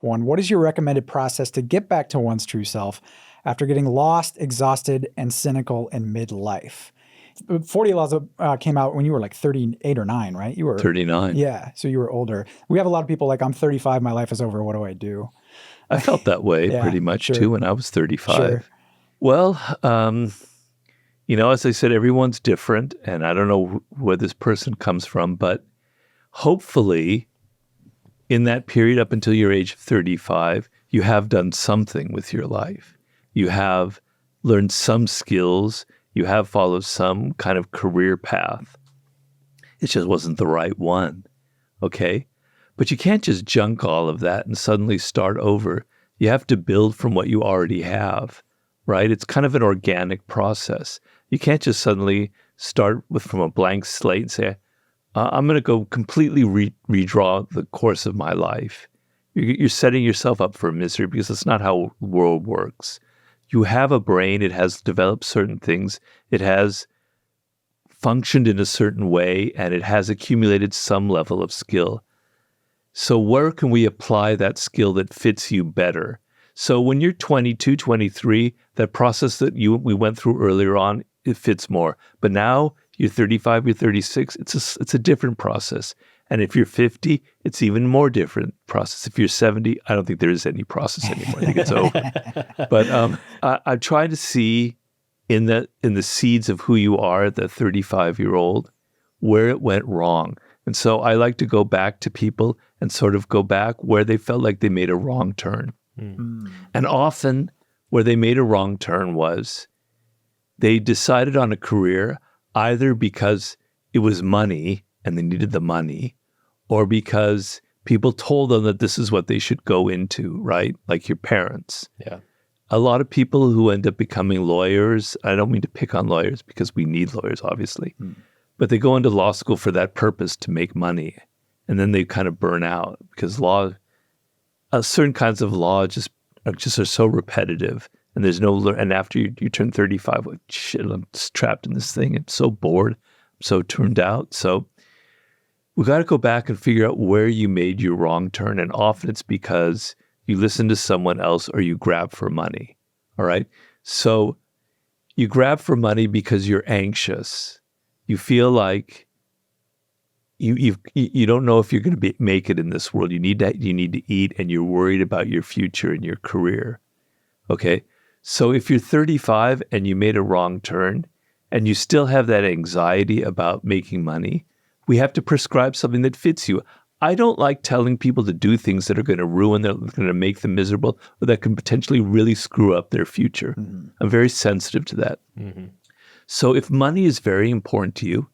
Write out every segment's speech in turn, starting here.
One, what is your recommended process to get back to one's true self after getting lost, exhausted, and cynical in midlife? 40 Laws came out when you were like 38 or 9, right? You were 39. Yeah, so you were older. We have a lot of people like, I'm 35, my life is over, what do I do? I felt that way Yeah, pretty much sure. too when I was 35. Sure. Well, as I said, everyone's different, and I don't know where this person comes from, but hopefully in that period up until your age of 35, you have done something with your life. You have learned some skills. You have followed some kind of career path. It just wasn't the right one, okay? But you can't just junk all of that and suddenly start over. You have to build from what you already have, right? It's kind of an organic process. You can't just suddenly start from a blank slate and say, I'm going to go completely redraw the course of my life. You're setting yourself up for misery because that's not how the world works. You have a brain. It has developed certain things. It has functioned in a certain way, and it has accumulated some level of skill. So where can we apply that skill that fits you better? So when you're 22, 23, that process that we went through earlier on, it fits more. But now you're 35, you're 36, it's a different process. And if you're 50, it's even more different process. If you're 70, I don't think there is any process anymore. I think it's over. But I'm trying to see in the seeds of who you are, the 35-year-old, where it went wrong. And so I like to go back to people and sort of go back where they felt like they made a wrong turn. Mm. And often where they made a wrong turn was they decided on a career either because it was money and they needed the money, or because people told them that this is what they should go into, right? Like your parents. Yeah. A lot of people who end up becoming lawyers, I don't mean to pick on lawyers because we need lawyers, obviously, but they go into law school for that purpose to make money. And then they kind of burn out because certain kinds of law just are so repetitive. And there's and after you turn 35, like, shit, I'm just trapped in this thing. I'm so bored. I'm so turned out. So we got to go back and figure out where you made your wrong turn. And often it's because you listen to someone else or you grab for money. All right. So you grab for money because you're anxious. You feel like you don't know if you're going to make it in this world. You need to eat, and you're worried about your future and your career. Okay. So if you're 35 and you made a wrong turn and you still have that anxiety about making money, we have to prescribe something that fits you. I don't like telling people to do things that are going to ruin them, going to make them miserable, or that can potentially really screw up their future. Mm-hmm. I'm very sensitive to that. Mm-hmm. So if money is very important to you,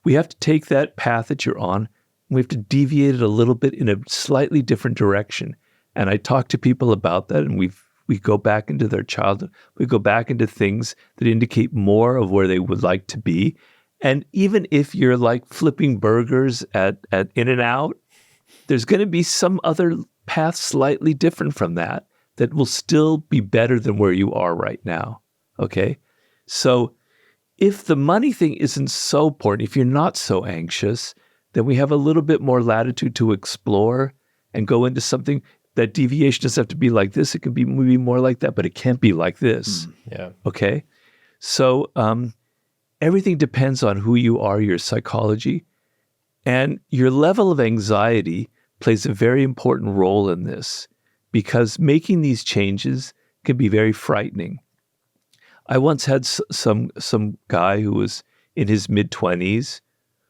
we have to take that path that you're on, and we have to deviate it a little bit in a slightly different direction. And I talk to people about that, and we go back into their childhood. We go back into things that indicate more of where they would like to be. And even if you're like flipping burgers at In-N-Out, there's going to be some other path slightly different from that will still be better than where you are right now. Okay? So if the money thing isn't so important, if you're not so anxious, then we have a little bit more latitude to explore and go into something. That deviation doesn't have to be like this. It can be maybe more like that, but it can't be like this. Yeah. Okay? So everything depends on who you are, your psychology, and your level of anxiety plays a very important role in this, because making these changes can be very frightening. I once had some guy who was in his mid-20s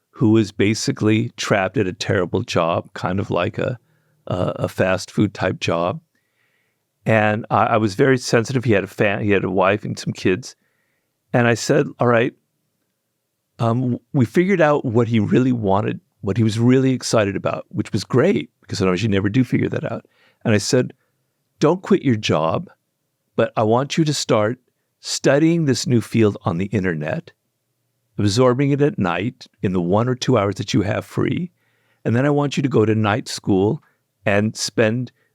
who was basically trapped at a terrible job, kind of like a fast food type job. And I was very sensitive. He had a wife and some kids. And I said, all right, we figured out what he really wanted, what he was really excited about, which was great, because otherwise you never do figure that out. And I said, don't quit your job, but I want you to start studying this new field on the internet, absorbing it at night in the 1 or 2 hours that you have free. And then I want you to go to night school and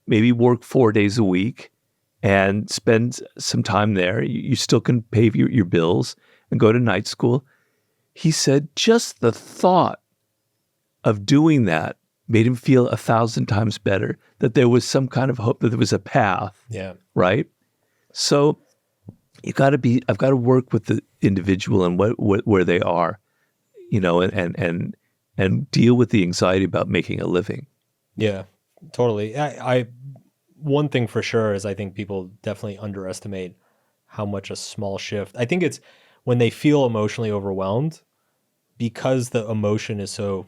maybe work 4 days a week and spend some time there. You still can pay your bills and go to night school. He said just the thought of doing that made him feel 1,000 times better that there was some kind of hope, that there was a path. Yeah. Right. So I've got to work with the individual and where they are, and deal with the anxiety about making a living. Yeah, totally. I one thing for sure is I think people definitely underestimate how much a small shift. I think it's when they feel emotionally overwhelmed, because the emotion is so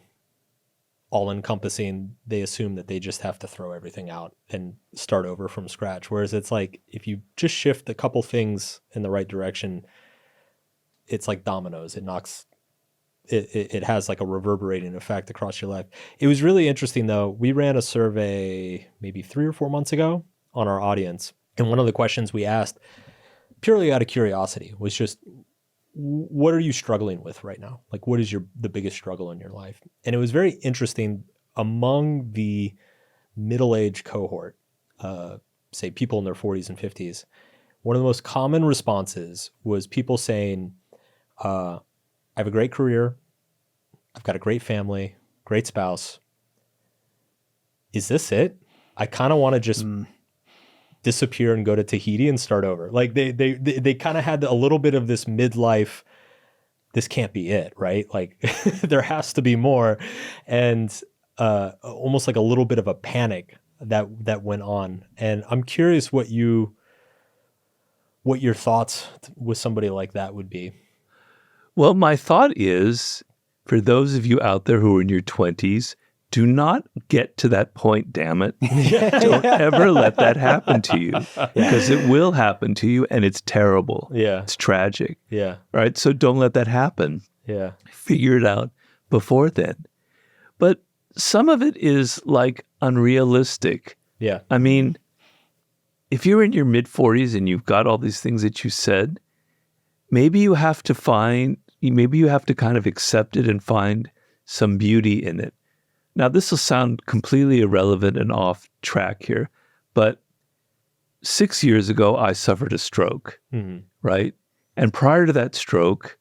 all-encompassing, they assume that they just have to throw everything out and start over from scratch. Whereas it's like, if you just shift a couple things in the right direction, it's like dominoes. It has like a reverberating effect across your life. It was really interesting though. We ran a survey maybe 3 or 4 months ago on our audience. And one of the questions we asked, purely out of curiosity, was just, what are you struggling with right now? Like, what is the biggest struggle in your life? And it was very interesting among the middle-aged cohort, say people in their 40s and 50s. One of the most common responses was people saying, I have a great career. I've got a great family, great spouse. Is this it? I kind of want to just disappear and go to Tahiti and start over. Like they kind of had a little bit of this midlife, this can't be it, right? Like there has to be more. And almost like a little bit of a panic that went on. And I'm curious what your thoughts with somebody like that would be. Well, my thought is, for those of you out there who are in your 20s, do not get to that point, damn it. Don't ever let that happen to you, because it will happen to you, and it's terrible. Yeah. It's tragic. Yeah. Right? So don't let that happen. Yeah. Figure it out before then. But some of it is like unrealistic. Yeah. I mean, if you're in your mid-40s and you've got all these things that you said, maybe you have to kind of accept it and find some beauty in it. Now, this will sound completely irrelevant and off track here, but 6 years ago, I suffered a stroke, right? And prior to that stroke,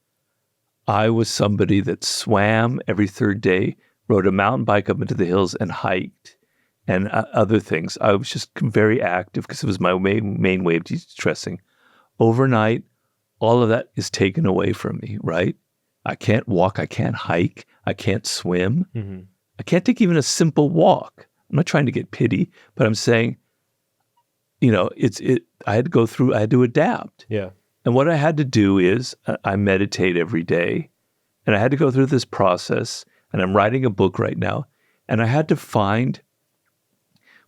I was somebody that swam every third day, rode a mountain bike up into the hills, and hiked, and other things. I was just very active because it was my main way of de-stressing. Overnight, all of that is taken away from me, right? I can't walk, I can't hike, I can't swim. I can't take even a simple walk. I'm not trying to get pity, but I'm saying, I had to adapt. Yeah. And what I had to do is I meditate every day, and I had to go through this process, and I'm writing a book right now, and I had to find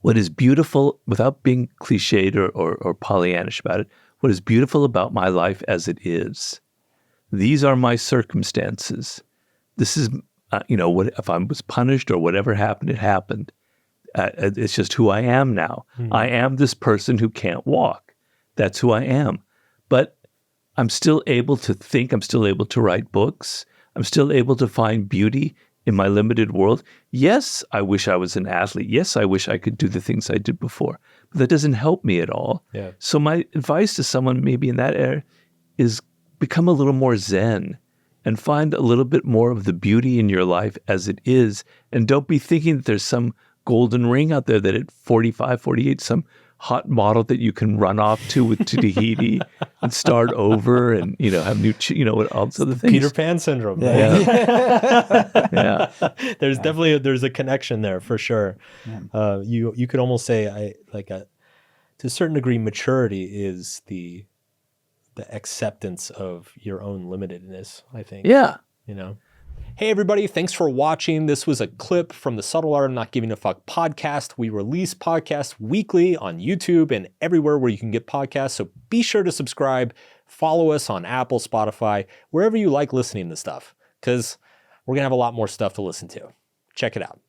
what is beautiful without being cliched or Pollyannish about it, what is beautiful about my life as it is. These are my circumstances. This is, what if I was punished or whatever happened, it happened. It's just who I am now. I am this person who can't walk. That's who I am. But I'm still able to think. I'm still able to write books. I'm still able to find beauty in my limited world. Yes, I wish I was an athlete. Yes, I wish I could do the things I did before. But that doesn't help me at all. Yeah. So my advice to someone maybe in that area is become a little more zen and find a little bit more of the beauty in your life as it is. And don't be thinking that there's some golden ring out there that at 45, 48, some hot model that you can run off to Tahiti and start over and, have new, all those other things. Peter Pan syndrome. Yeah. Yeah. There's definitely, there's a connection there for sure. Yeah. You could almost say to a certain degree, maturity is the acceptance of your own limitedness, I think. Yeah. Hey, everybody. Thanks for watching. This was a clip from the Subtle Art of Not Giving a Fuck podcast. We release podcasts weekly on YouTube and everywhere where you can get podcasts. So be sure to subscribe, follow us on Apple, Spotify, wherever you like listening to stuff, because we're going to have a lot more stuff to listen to. Check it out.